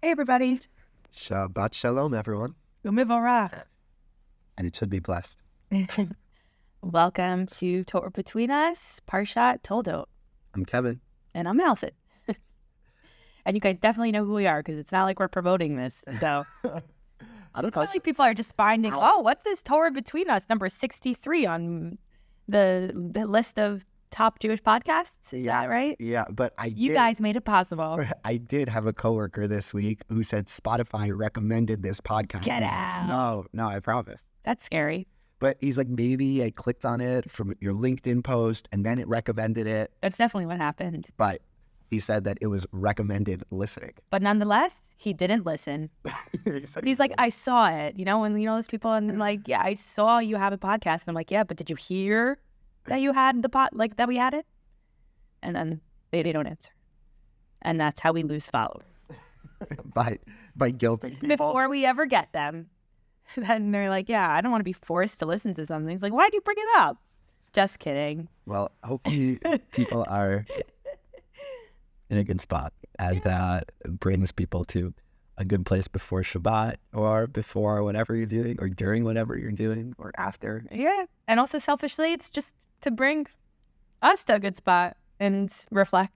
Hey, everybody. Shabbat shalom, everyone. Umivarach. And it should be blessed. Welcome to Torah Between Us, Parshat Toldot. I'm Kevin. And I'm Alison. And you guys definitely know who we are because it's not like we're promoting this. So I don't know. like people are just finding, what's this Torah Between Us, number 63 on the list of top Jewish podcasts? Is that right? Yeah, but You guys made it possible. I did have a coworker this week who said Spotify recommended this podcast. Get out. No, I promise. That's scary. But he's like, maybe I clicked on it from your LinkedIn post and then it recommended it. That's definitely what happened. But he said that it was recommended listening. But nonetheless, he didn't listen. He's like, I saw it. You know, when you know those people and like, yeah, I saw you have a podcast. And I'm like, yeah, but did you hear that you had that we had it? And then they don't answer. And that's how we lose followers. by guilting people. Before we ever get them. Then they're like, yeah, I don't want to be forced to listen to something. It's like, why'd you bring it up? Just kidding. Well, hopefully people are in a good spot. And that brings people to a good place before Shabbat or before whatever you're doing or during whatever you're doing or after. Yeah. And also selfishly, it's just to bring us to a good spot and reflect.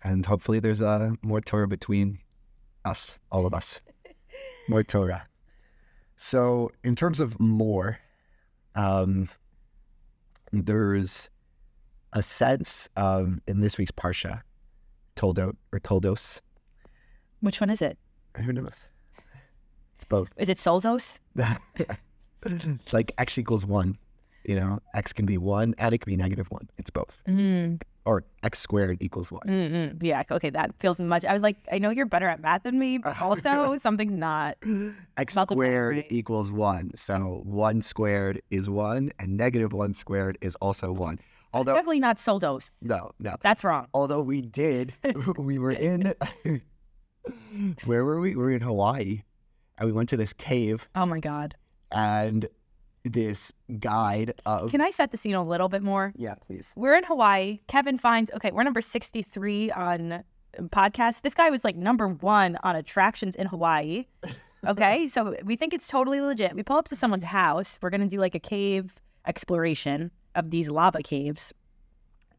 And hopefully there's more Torah between us, all of us. More Torah. So in terms of more, there's a sense of, in this week's Parsha, Toldot or Toldos. Which one is it? Who knows? It's both. Is it Solzos? It's like x equals 1. You know, x can be 1 and it can be -1. It's both. Mm. Or x squared equals 1. Mm-hmm. Yeah, okay, that feels much. I was like, I know you're better at math than me, but also something's not. X squared equals 1. So 1 squared is 1 and -1 squared is also 1. Although definitely not Soldos. No. That's wrong. Although we were in, where were we? We were in Hawaii and we went to this cave. Oh my God. And this guide of... Can I set the scene a little bit more? Yeah, please. We're in Hawaii. Kevin finds, we're number 63 on podcast. This guy was like number 1 on attractions in Hawaii. Okay, so we think it's totally legit. We pull up to someone's house. We're going to do like a cave exploration of these lava caves.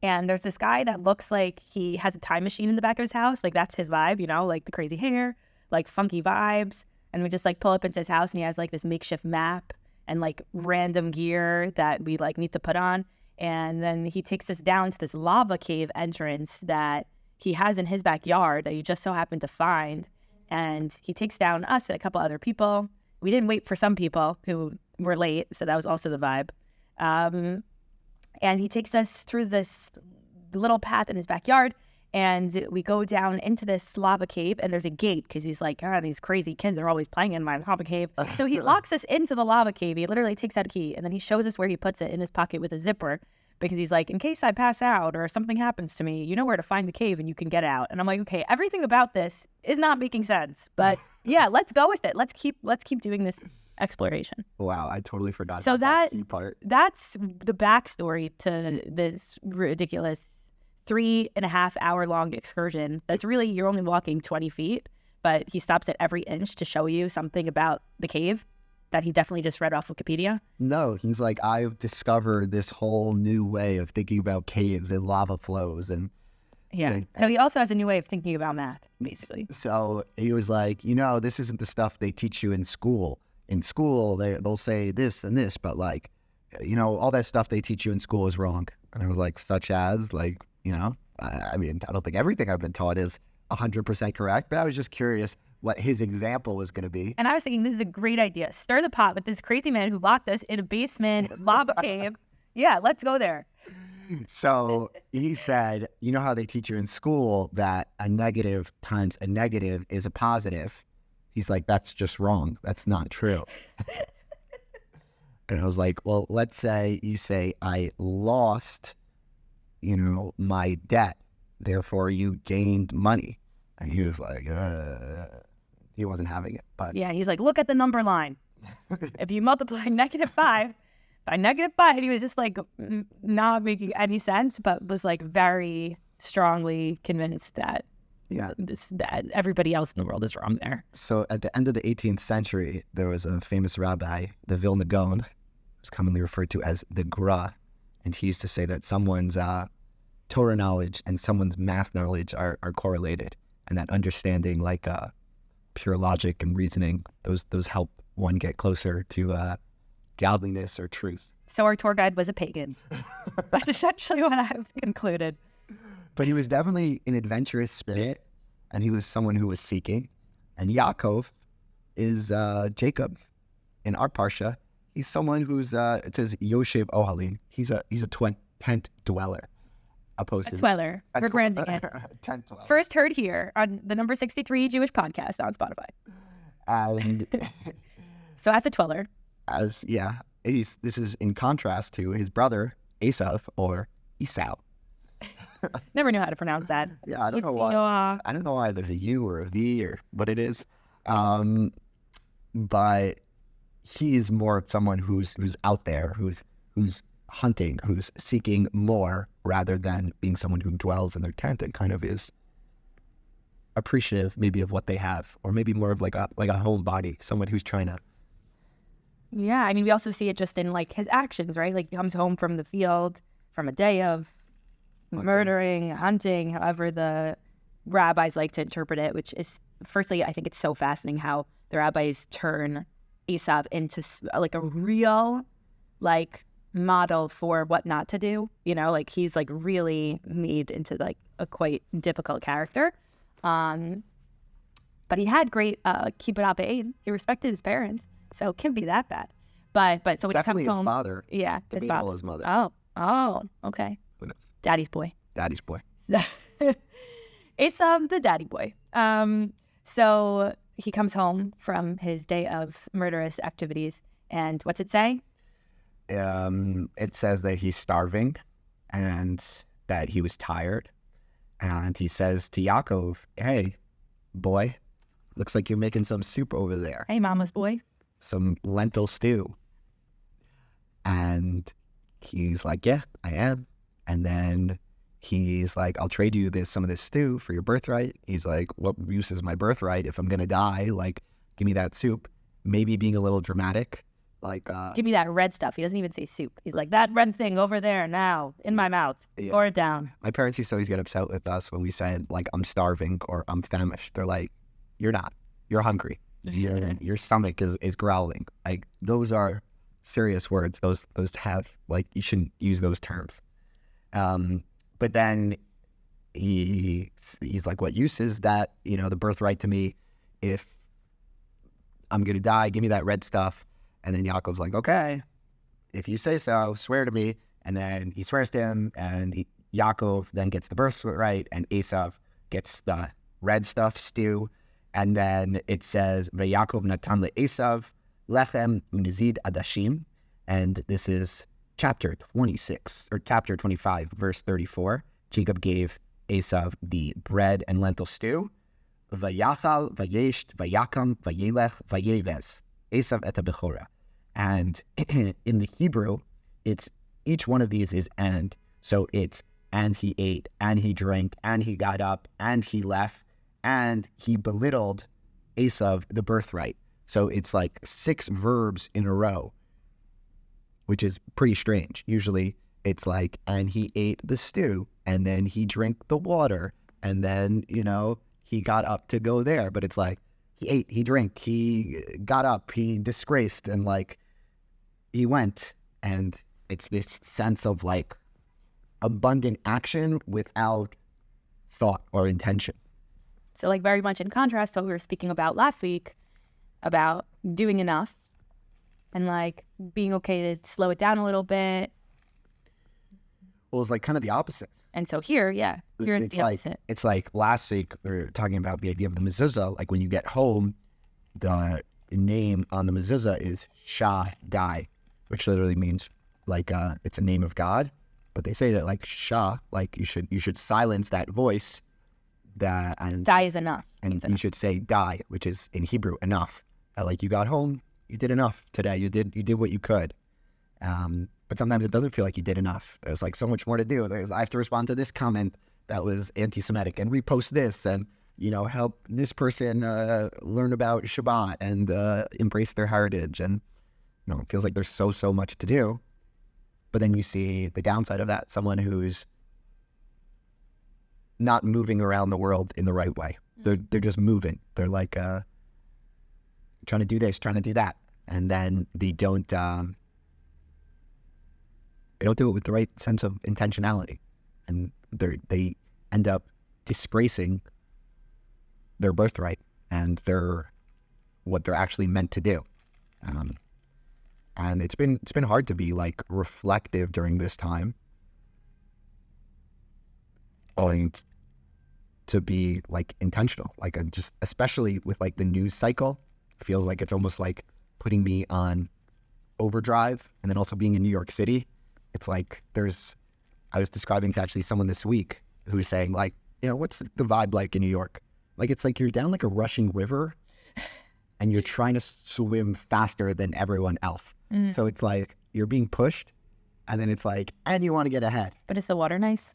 And there's this guy that looks like he has a time machine in the back of his house. Like that's his vibe, you know, like the crazy hair, like funky vibes. And we just like pull up into his house and he has like this makeshift map and like random gear that we like need to put on. And then he takes us down to this lava cave entrance that he has in his backyard that you just so happened to find. And he takes down us and a couple other people. We didn't wait for some people who were late, so that was also the vibe. And he takes us through this little path in his backyard. And we go down into this lava cave, and there's a gate because he's like, these crazy kids are always playing in my lava cave. So he locks us into the lava cave. He literally takes out a key, and then he shows us where he puts it in his pocket with a zipper because he's like, in case I pass out or something happens to me, you know where to find the cave and you can get out. And I'm like, okay, everything about this is not making sense. But yeah, let's go with it. Let's keep doing this exploration. Wow, I totally forgot about that key part. That's the backstory to this ridiculous 3.5 hour long excursion. That's really, you're only walking 20 feet, but he stops at every inch to show you something about the cave that he definitely just read off Wikipedia. No, he's like, I've discovered this whole new way of thinking about caves and lava flows. And yeah, so he also has a new way of thinking about math, basically. So he was like, this isn't the stuff they teach you in school. In school, they'll say this and this, but like, all that stuff they teach you in school is wrong. And I was like, such as like, I mean, I don't think everything I've been taught is 100% correct, but I was just curious what his example was going to be. And I was thinking, this is a great idea. Stir the pot with this crazy man who locked us in a basement lava cave. Yeah, let's go there. So he said, you know how they teach you in school that a negative times a negative is a positive? He's like, that's just wrong. That's not true. And I was like, well, let's say you say I lost my debt, therefore you gained money. And he was like, he wasn't having it. But yeah, he's like, look at the number line. If you multiply -5 by -5, he was just like not making any sense, but was like very strongly convinced that Yeah. Everybody else in the world is wrong there. So at the end of the 18th century, there was a famous rabbi, the Vilna Gaon, who's commonly referred to as the Gra, and he used to say that someone's Torah knowledge and someone's math knowledge are correlated, and that understanding like pure logic and reasoning, those help one get closer to godliness or truth. So our tour guide was a pagan. That's essentially what I've concluded. But he was definitely an adventurous spirit, and he was someone who was seeking. And Yaakov is Jacob in our parsha. He's someone who's it says Yoshev Ohalim. He's a tent dweller, opposed to dweller. We're branding it. Tent dweller. First heard here on the number 63 Jewish podcast on Spotify. And so as a dweller, this is in contrast to his brother Eisav or Esau. Never knew how to pronounce that. Yeah, I don't know why. I don't know why there's a U or a V or what it is. But he is more of someone who's out there, who's hunting, who's seeking more, rather than being someone who dwells in their tent and kind of is appreciative maybe of what they have, or maybe more of like a homebody, someone who's trying to. Yeah, I mean, we also see it just in like his actions, right? Like he comes home from the field from a day of murdering, hunting, however the rabbis like to interpret it, which is, firstly, I think it's so fascinating how the rabbis turn Eisav into like a real like model for what not to do. You know, like he's like really made into like a quite difficult character. But he had great kibbud b'ain. He respected his parents, so it can't be that bad. But so when definitely he comes home, his father. yeah, his father, his mother. Oh, okay. Daddy's boy. Daddy's boy. Eisav, the daddy boy. So he comes home from his day of murderous activities, and what's it say? It says that he's starving and that he was tired. And he says to Yaakov, "Hey, boy, looks like you're making some soup over there. Hey, mama's boy. Some lentil stew." And he's like, "Yeah, I am." And then he's like, "I'll trade you some of this stew for your birthright." He's like, "What use is my birthright if I'm going to die? Like, give me that soup." Maybe being a little dramatic. Like, give me that red stuff. He doesn't even say soup. He's like, that red thing over there now in my mouth. Yeah. Pour it down. My parents used to always get upset with us when we said, like, "I'm starving" or "I'm famished." They're like, "You're not. You're hungry. Your stomach is growling." Like, those are serious words. Those have, like, you shouldn't use those terms. But then he's like, "What use is that, the birthright to me if I'm going to die? Give me that red stuff." And then Yaakov's like, "Okay, if you say so, swear to me." And then he swears to him, and Yaakov then gets the birthright, and Eisav gets the red stuff, stew. And then it says, "V'Yaakov natan le'Eisav lechem unizid adashim." And this is chapter 26, or chapter 25, verse 34. Jacob gave Eisav the bread and lentil stew. V'yachal, v'yesh, v'yakam, v'yelech, v'yevez. Eisav et bechora. And in the Hebrew, it's each one of these is "and." So it's "and he ate, and he drank, and he got up, and he left, and he belittled Eisav the birthright." So it's like 6 verbs in a row, which is pretty strange. Usually it's like, "and he ate the stew, and then he drank the water, and then, he got up to go there." But it's like, he ate, he drank, he got up, he disgraced, and like, he went. And it's this sense of like abundant action without thought or intention. So like very much in contrast to what we were speaking about last week, about doing enough and like being okay to slow it down a little bit. Well, it's like kind of the opposite. And so here, yeah, it's the opposite. It's like last week we were talking about the idea of the mezuzah. Like when you get home, the name on the mezuzah is Shaddai, which literally means like it's a name of God. But they say that like Shah, like you should silence that voice. And die is enough. And you should say die, which is in Hebrew enough. Like you got home, you did enough today. You did what you could. But sometimes it doesn't feel like you did enough. There's like so much more to do. I have to respond to this comment that was anti-Semitic and repost this and, help this person learn about Shabbat and embrace their heritage. And, it feels like there's so much to do. But then you see the downside of that, someone who's not moving around the world in the right way. They're just moving. They're like trying to do this, trying to do that. And then they don't do it with the right sense of intentionality. And they end up disgracing their birthright and what they're actually meant to do. And it's been hard to be like reflective during this time, and to be like intentional, like just especially with like the news cycle, feels like it's almost like putting me on overdrive. And then also being in New York City, it's like I was describing to actually someone this week who was saying like, what's the vibe like in New York? Like, it's like you're down like a rushing river and you're trying to swim faster than everyone else. So it's like you're being pushed, and then it's like, and you want to get ahead. But is the water nice?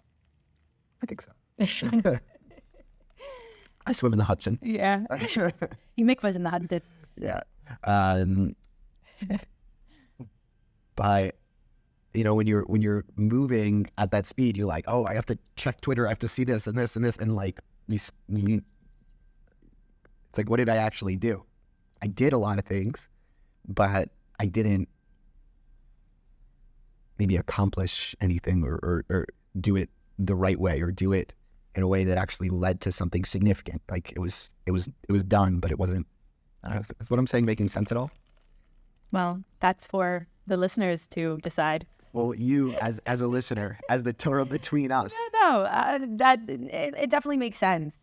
I think so. I swim in the Hudson. Yeah. You make was in the Hudson. Yeah. But when you're moving at that speed, you're like, oh, I have to check Twitter, I have to see this and this and this, and like it's like, what did I actually do? I did a lot of things, but I didn't maybe accomplish anything or do it the right way, or do it in a way that actually led to something significant. Like it was done, but it wasn't. I don't know, is what I'm saying making sense at all? Well, that's for the listeners to decide. Well, you as a listener, as the Torah Between Us. No, it definitely makes sense.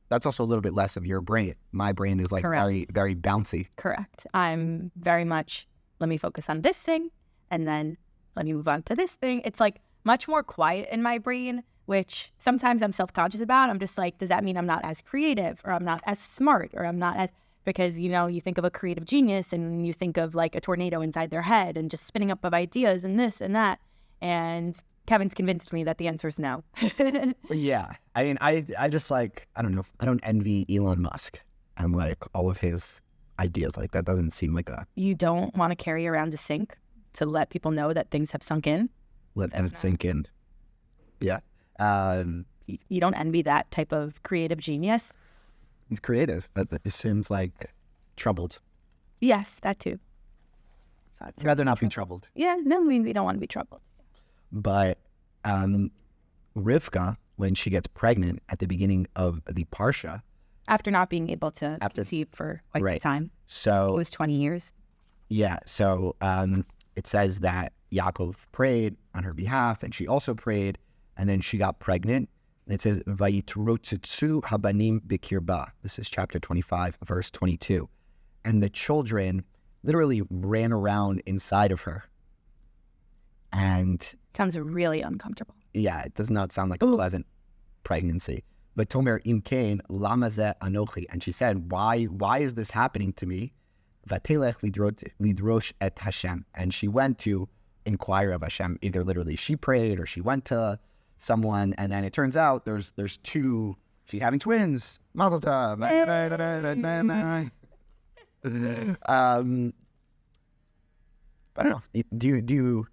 That's also a little bit less of your brain. My brain is like Correct. very, very bouncy. Correct. I'm very much, let me focus on this thing, and then let me move on to this thing. It's like much more quiet in my brain, which sometimes I'm self-conscious about. I'm just like, does that mean I'm not as creative, or I'm not as smart, or I'm not as... Because, you think of a creative genius and you think of like a tornado inside their head and just spinning up of ideas and this and that. And Kevin's convinced me that the answer is no. Yeah. I mean, I just like, I don't know. I don't envy Elon Musk and like all of his ideas. Like that doesn't seem like a... You don't want to carry around a sink to let people know that things have sunk in? Let it sink in. Yeah. You don't envy that type of creative genius? He's creative, but it seems like troubled. Yes, that too. I'd rather not be troubled. Yeah, no, we don't want to be troubled. But Rivka, when she gets pregnant at the beginning of the Parsha... After not being able to conceive for quite some time. So it was 20 years. Yeah, so it says that Yaakov prayed on her behalf, and she also prayed, and then she got pregnant. It says, Vayitrotzitzu habanim bikirba. This is chapter 25, verse 22. And the children literally ran around inside of her. And... Sounds really uncomfortable. Yeah, it does not sound like a pleasant pregnancy. But Tomer imkein lamazeh anochi. And she said, why is this happening to me? Vatelech lidrosh et Hashem. And she went to inquire of Hashem. Either literally she prayed or she went to someone, and then it turns out there's two. She's having twins. Mazel tov. I don't know. Do you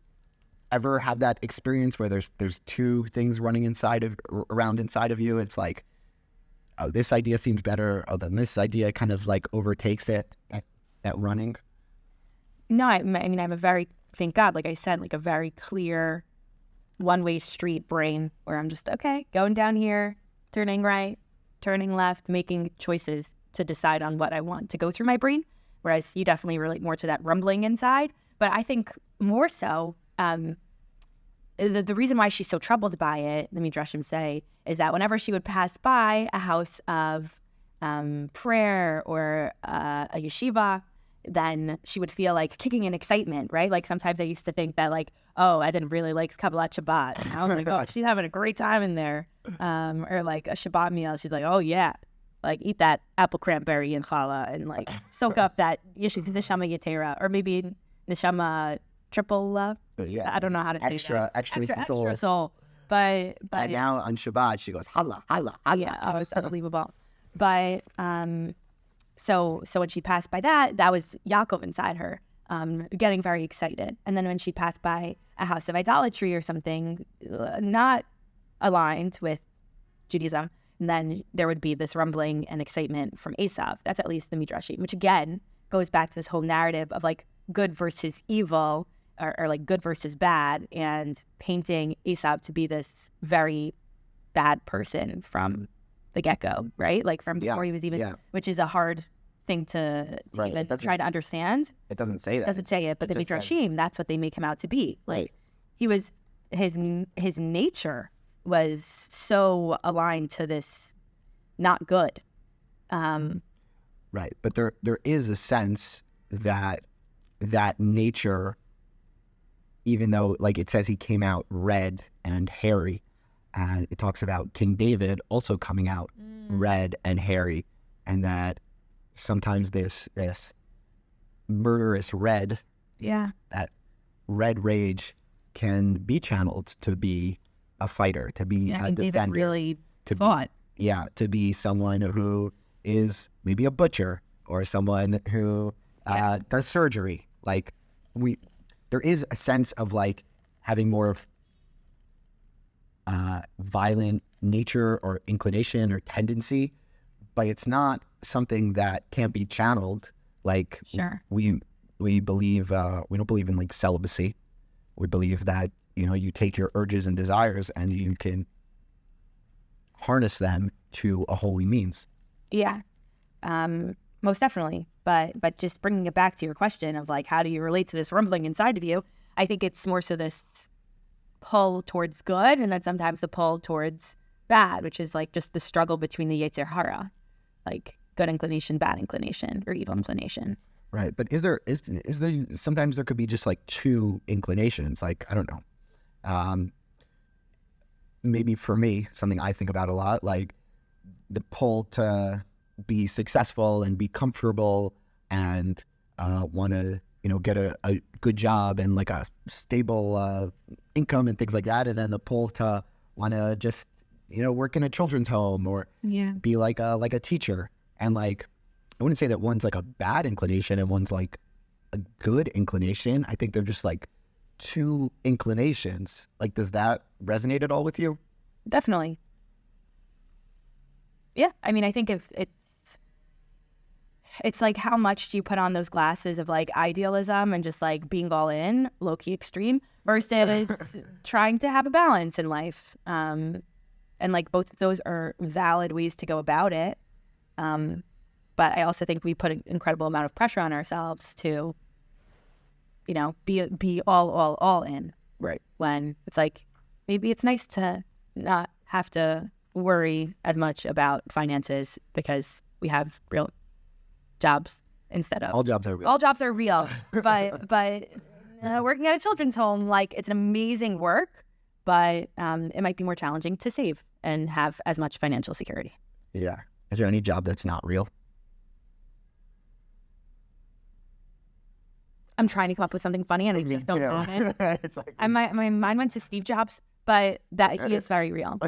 ever have that experience where there's two things running around inside of you? It's like, oh, this idea seems better. Oh, then this idea kind of like overtakes it. That running. No, I mean I have a very, thank God, like I said, like a very clear one-way street brain where I'm just, okay, going down here, turning right, turning left, making choices to decide on what I want to go through my brain, whereas you definitely relate more to that rumbling inside. But I think more so, the reason why she's so troubled by it, the Midrashim say, is that whenever she would pass by a house of prayer or a yeshiva, then she would feel like kicking in excitement, right? Like sometimes I used to think that like, oh, Eden really likes Kabbalat Shabbat. And I was like, oh, she's having a great time in there. Or like a Shabbat meal, she's like, oh yeah, like eat that apple cranberry and challah and like soak up that neshama yetera, or maybe neshama triple love. Yeah. I don't know how to say that. Extra soul. but And now on Shabbat, she goes, "Hala, hala, hala." yeah, oh, it's unbelievable. But so when she passed by that was Yaakov inside her, getting very excited. And then when she passed by a house of idolatry or something not aligned with Judaism, and then there would be this rumbling and excitement from Eisav. That's at least the Midrashim, which again goes back to this whole narrative of like good versus evil, or like good versus bad, and painting Eisav to be this very bad person from the get-go, right? Like from before he was even, which is a hard thing to even try to understand. It doesn't say that. It doesn't say it, but the Midrashim, that's what they make him out to be. Like he was, his nature was so aligned to this not good. Right, but there is a sense that nature, even though like it says he came out red and hairy, and it talks about King David also coming out red and hairy, and that sometimes this murderous red, that red rage can be channeled to be a fighter, to be a defender. David really fought. To be someone who is maybe a butcher or someone who does surgery. Like there is a sense of like having more of violent nature or inclination or tendency, but it's not something that can't be channeled. Like we believe, we don't believe in like celibacy. We believe that, you take your urges and desires and you can harness them to a holy means. Yeah, most definitely. But just bringing it back to your question of like, how do you relate to this rumbling inside of you? I think it's more so this pull towards good, and then sometimes the pull towards bad, which is like just the struggle between the Yetzer Hara, like good inclination, bad inclination, or evil inclination. Right, but is there sometimes there could be just like two inclinations. Like I don't know. Maybe for me, something I think about a lot, like the pull to be successful and be comfortable and want to, get a good job and like a stable income and things like that. And then the pull to want to just, work in a children's home or be like a teacher. And like, I wouldn't say that one's like a bad inclination and one's like a good inclination. I think they're just like two inclinations. Like, does that resonate at all with you? Definitely. Yeah. I mean, I think if it's like how much do you put on those glasses of like idealism and just like being all in, low-key extreme, versus trying to have a balance in life. And like both of those are valid ways to go about it. But I also think we put an incredible amount of pressure on ourselves to, be all in. Right. When it's like, maybe it's nice to not have to worry as much about finances because we have real jobs instead of... All jobs are real. All jobs are real. but working at a children's home, like, it's an amazing work, but it might be more challenging to save and have as much financial security. Yeah. Is there any job that's not real? I'm trying to come up with something funny and I just don't know it. It's like... my mind went to Steve Jobs, but that he is very real.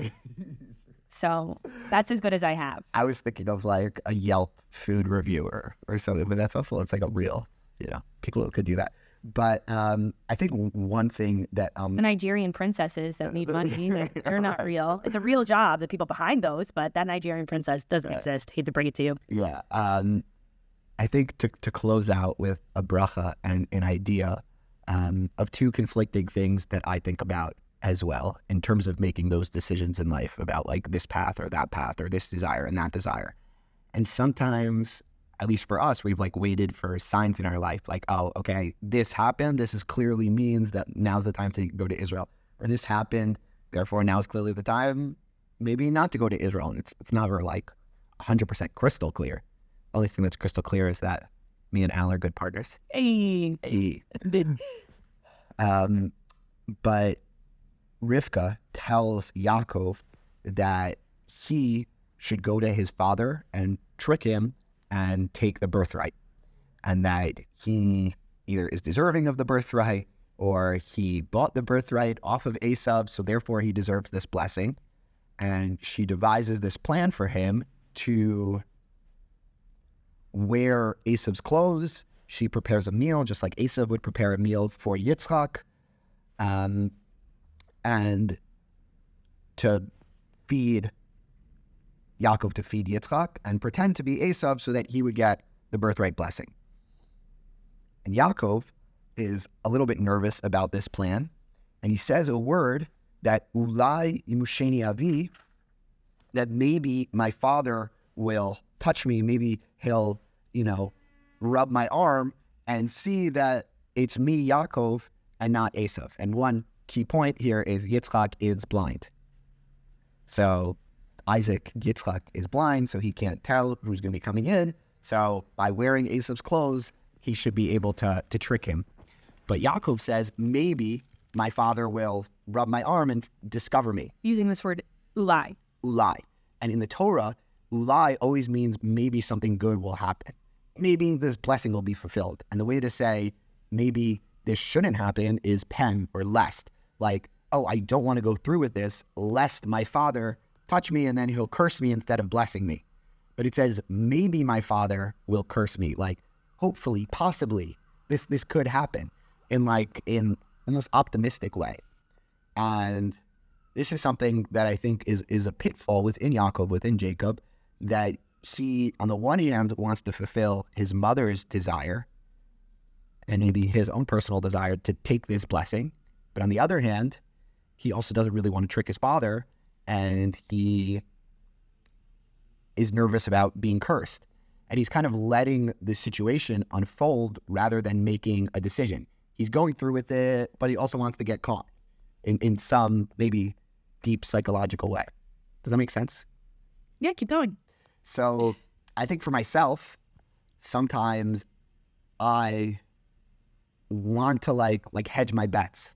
So that's as good as I have. I was thinking of like a Yelp food reviewer or something, but that's also, it's like a real, people could do that. But I think one thing that... the Nigerian princesses that need money, they're not real. It's a real job, the people behind those, but that Nigerian princess doesn't exist. Hate to bring it to you. Yeah. I think to close out with a bracha and an idea of two conflicting things that I think about as well in terms of making those decisions in life about like this path or that path or this desire and that desire. And sometimes, at least for us, we've like waited for signs in our life like, oh, okay, this happened. This is clearly means that now's the time to go to Israel. Or this happened, therefore now is clearly the time maybe not to go to Israel. And it's never like 100% crystal clear. Only thing that's crystal clear is that me and Al are good partners. Hey. But Rivka tells Yaakov that he should go to his father and trick him and take the birthright, and that he either is deserving of the birthright or he bought the birthright off of Eisav, so therefore he deserves this blessing. And she devises this plan for him to wear Eisav's clothes. She prepares a meal, just like Eisav would prepare a meal for Yitzchak, and to feed Yaakov, to feed Yitzchak, and pretend to be Eisav so that he would get the birthright blessing. And Yaakov is a little bit nervous about this plan, and he says a word that ulai imusheni avi, that maybe my father will touch me, maybe he'll, rub my arm and see that it's me, Yaakov, and not Eisav. And one key point here is Yitzchak is blind. So Yitzchak is blind, so he can't tell who's going to be coming in. So by wearing Eisav's clothes, he should be able to trick him. But Yaakov says, maybe my father will rub my arm and discover me. Using this word ulai. Ulai. And in the Torah, ulai always means maybe something good will happen. Maybe this blessing will be fulfilled. And the way to say maybe this shouldn't happen is pen or lest. Like, oh, I don't want to go through with this lest my father touch me and then he'll curse me instead of blessing me. But it says maybe my father will curse me. Like, hopefully, possibly, this could happen in the most optimistic way. And this is something that I think is a pitfall within Yaakov, within Jacob, that he, on the one hand, wants to fulfill his mother's desire and maybe his own personal desire to take this blessing. But on the other hand, he also doesn't really want to trick his father, and he is nervous about being cursed. And he's kind of letting the situation unfold rather than making a decision. He's going through with it, but he also wants to get caught in some maybe deep psychological way. Does that make sense? Yeah, keep going. So I think for myself, sometimes I want to like hedge my bets.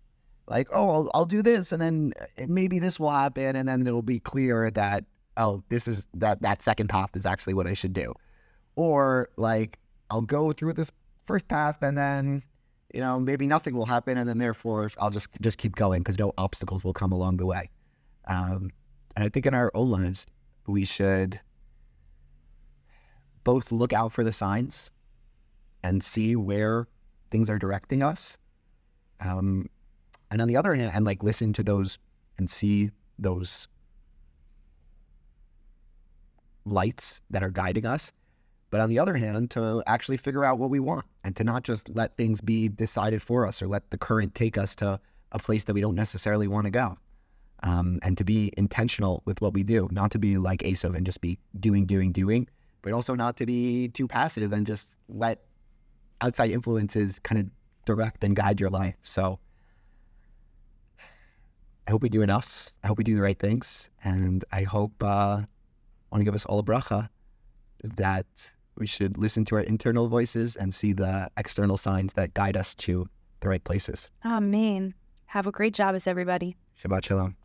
Like, oh, I'll do this, and then maybe this will happen, and then it'll be clear that, oh, this is that second path is actually what I should do. Or like, I'll go through this first path, and then, maybe nothing will happen, and then therefore I'll just keep going because no obstacles will come along the way. And I think in our own lives, we should both look out for the signs and see where things are directing us. And on the other hand, and listen to those and see those lights that are guiding us. But on the other hand, to actually figure out what we want and to not just let things be decided for us or let the current take us to a place that we don't necessarily want to go. And to be intentional with what we do, not to be like Eisav and just be doing, but also not to be too passive and just let outside influences kind of direct and guide your life. So I hope we do enough. I hope we do the right things. And I hope, I want to give us all a bracha that we should listen to our internal voices and see the external signs that guide us to the right places. Amen. Have a great Shabbos, everybody. Shabbat shalom.